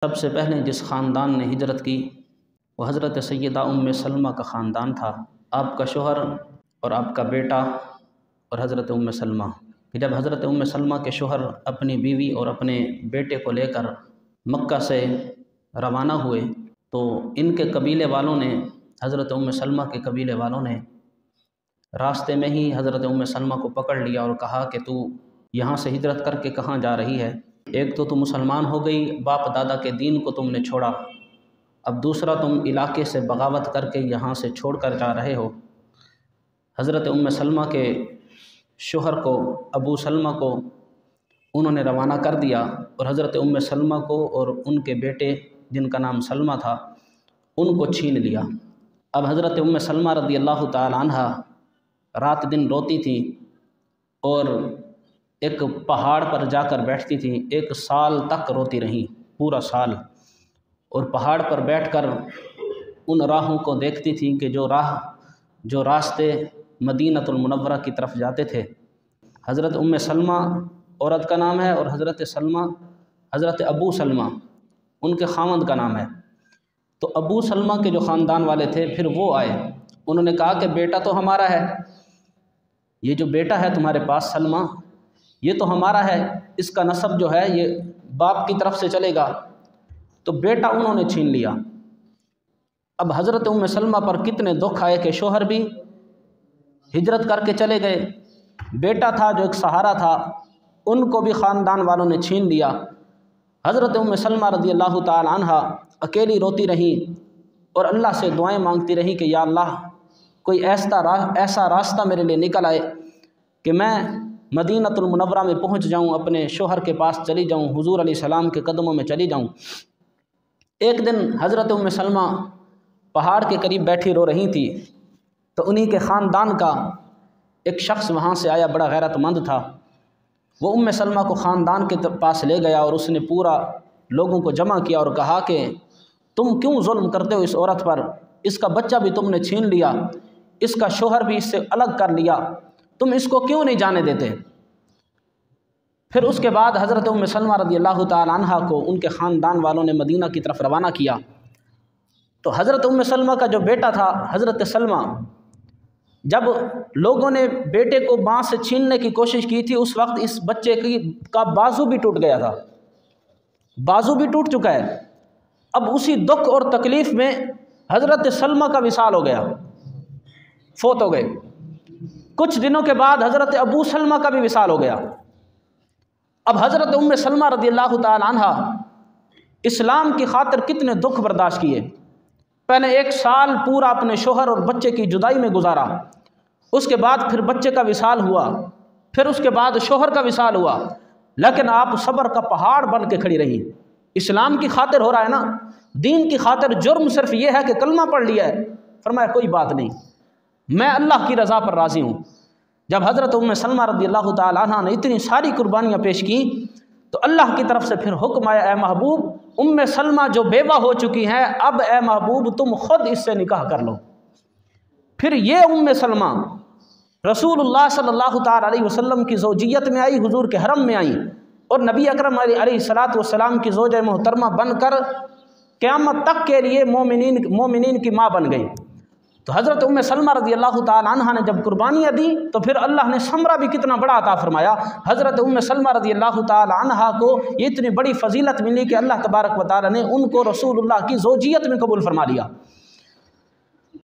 सबसे पहले जिस ख़ानदान ने हिजरत की वह हज़रत सैयदा उम्मे सलमा का ख़ानदान था। आपका शोहर और आपका बेटा और हज़रत उम्मे सलमा। जब हज़रत उम्मे सलमा के शोहर अपनी बीवी और अपने बेटे को लेकर मक्का से रवाना हुए तो इनके कबीले वालों ने, हज़रत उम्मे सलमा के कबीले वालों ने रास्ते में ही हज़रत उम्मे सलमा को पकड़ लिया और कहा कि तू यहाँ से हिजरत करके कहाँ जा रही है? एक तो तुम मुसलमान हो गई, बाप दादा के दीन को तुमने छोड़ा, अब दूसरा तुम इलाके से बगावत करके यहाँ से छोड़ कर जा रहे हो। हज़रत उम्मे सलमा के शोहर को, अबू सलमा को उन्होंने रवाना कर दिया और हज़रत उम्मे सलमा को और उनके बेटे जिनका नाम सलमा था उनको छीन लिया। अब हज़रत उम्मे सलमा रज़ी अल्लाह ताला अन्हा रात दिन रोती थी और एक पहाड़ पर जाकर बैठती थी। 1 साल तक रोती रहीं, पूरा साल। और पहाड़ पर बैठकर उन राहों को देखती थी कि जो रास्ते मदीनतुल मुनव्वरा की तरफ जाते थे। हज़रत उम्मे सलमा औरत का नाम है और हज़रत सलमा, हज़रत अबू सलमा उनके खामद का नाम है। तो अबू सलमा के जो ख़ानदान वाले थे फिर वो आए, उन्होंने कहा कि बेटा तो हमारा है, ये जो बेटा है तुम्हारे पास सलमा, ये तो हमारा है, इसका नसब जो है ये बाप की तरफ से चलेगा। तो बेटा उन्होंने छीन लिया। अब हज़रत उम्मे सलमा पर कितने दुख आए कि शोहर भी हिजरत करके चले गए, बेटा था जो एक सहारा था उनको भी ख़ानदान वालों ने छीन लिया। हज़रत उम्मे सलमा रज़ी अल्लाह ताला अन्हा अकेली रोती रही और अल्लाह से दुआएं मांगती रही कि या अल्लाह कोई ऐसा रास्ता मेरे लिए निकल आए कि मैं मदीनतुल मुनव्वरा में पहुंच जाऊं, अपने शोहर के पास चली जाऊं, हुजूर अलैहिस्सलाम के कदमों में चली जाऊं। एक दिन हज़रत उम्मे सलमा पहाड़ के करीब बैठी रो रही थी तो उन्हीं के ख़ानदान का एक शख्स वहाँ से आया, बड़ा गैरतमंद था। वो उम्मे सलमा को ख़ानदान के पास ले गया और उसने पूरा लोगों को जमा किया और कहा कि तुम क्यों जुल्म करते हो इस औरत पर? इसका बच्चा भी तुमने छीन लिया, इसका शोहर भी इससे अलग कर लिया, तुम इसको क्यों नहीं जाने देते? फिर उसके बाद हज़रत उम्मे सलमा रज़ी अल्लाह ताला अन्हा को उनके ख़ानदान वालों ने मदीना की तरफ रवाना किया। तो हज़रत उम्मे सलमा का जो बेटा था हज़रत सलमा, जब लोगों ने बेटे को बाँह से छीनने की कोशिश की थी उस वक्त इस बच्चे का बाजू भी टूट गया था, बाजू भी टूट चुका है। अब उसी दुख और तकलीफ़ में हज़रत सलमा का विसाल हो गया, फोत हो गए। कुछ दिनों के बाद हज़रत अबू सलमा का भी विसाल हो गया। अब हज़रत उम्मे सलमा रज़ी अल्लाह ताला अन्हा इस्लाम की खातिर कितने दुख बर्दाश्त किए। पहले 1 साल पूरा अपने शोहर और बच्चे की जुदाई में गुजारा, उसके बाद फिर बच्चे का विसाल हुआ, फिर उसके बाद शोहर का विसाल हुआ, लेकिन आप सब्र का पहाड़ बन के खड़ी रही। इस्लाम की खातिर हो रहा है ना, दीन की खातिर। जुर्म सिर्फ ये है कि कलमा पढ़ लिया है। फरमाया कोई बात नहीं, मैं अल्लाह की रज़ा पर राज़ी हूँ। जब हज़रत उम्मे सलमा रज़ी अल्लाह ताला अन्हा ने इतनी सारी कुर्बानियाँ पेश की तो अल्लाह की तरफ से फिर हुक्म आया, ए महबूब, उम्मे सलमा जो बेवा हो चुकी हैं, अब ए महबूब तुम खुद इससे निकाह कर लो। फिर ये उम्मे सलमा रसूलुल्लाह सल्लल्लाहु ताला अलैहि वसल्लम की ज़ौजियत में आई, हुजूर के हरम में आई और नबी अकरम अलैहिस्सलातु वस्सलाम की ज़ौजा मोहतरमा बनकर क़यामत तक के लिए मोमिनीन की माँ बन गई। तो हज़रत उम्मे सलमा रज़ी अल्लाह ताला अन्हा ने जब कुर्बानियाँ दी तो फिर अल्लाह ने समरा भी कितना बड़ा अता फरमाया। हज़रत उम्मे सलमा रज़ी अल्लाह ताला अन्हा को ये इतनी बड़ी फजीलत मिली कि अल्लाह तबारक व तआला ने उनको रसूलुल्लाह की ज़ौजियत में कबूल फरमा लिया।